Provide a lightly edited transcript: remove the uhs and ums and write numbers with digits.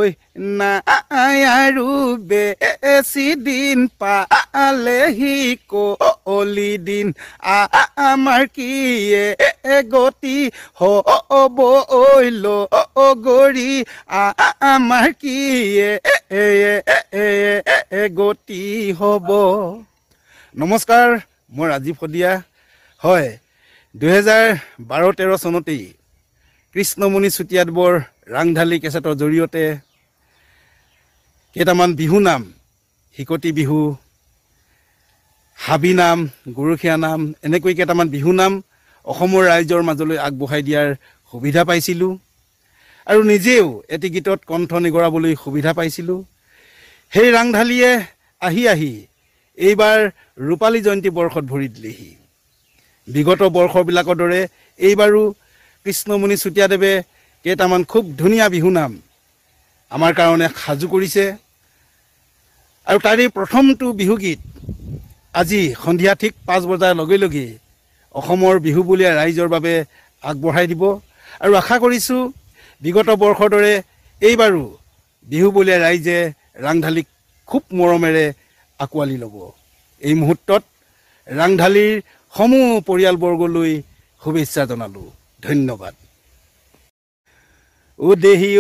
পাবলৈ নাই আৰু বেছি দিন পালেহি কলি দিন আমাৰ কি গতি হ'ব লগৰী আমাৰ কি গতি হ'ব। নমস্কাৰ, মই ৰাজীৱ শদিয়া। হয়, 2012-13 চনতেই কৃষ্ণমণি চুতীয়াদেৱৰ ৰাংঢালী কেছেটৰ জৰিয়তে কেইটামান বিহু নাম, হিকতি বিহু, হাবি নাম, গৰখীয়া নাম, এনেকৈ কেইটামান বিহু নাম অসমৰ ৰাইজৰ মাজলৈ আগবঢ়াই দিয়াৰ সুবিধা পাইছিলোঁ আৰু নিজেও এটি গীতত কণ্ঠ নিগৰাবলৈ সুবিধা পাইছিলোঁ। সেই ৰাংঢালীয়ে আহি আহি এইবাৰ ৰূপালী জয়ন্তী বৰ্ষত ভৰি দিলেহি। বিগত বৰ্ষবিলাকৰ দৰে এইবাৰো কৃষ্ণমণি চুতীয়াদেৱে কেইটামান খুব ধুনীয়া বিহু নাম আমাৰ কাৰণে সাজু কৰিছে আৰু তাৰে প্ৰথমটো বিহুগীত আজি সন্ধিয়া ঠিক 5 বজাৰ লগে লগে অসমৰ বিহুবলীয়া ৰাইজৰ বাবে আগবঢ়াই দিব আৰু আশা কৰিছোঁ বিগত বৰ্ষৰ দৰে এইবাৰো বিহুবলীয়া ৰাইজে ৰাংঢালীক খুব মৰমেৰে আঁকোৱালি ল'ব। এই মুহূৰ্তত ৰাংঢালীৰ সমূহ পৰিয়ালবৰ্গলৈ শুভেচ্ছা জনালোঁ। ধন্যবাদ। ও দেহি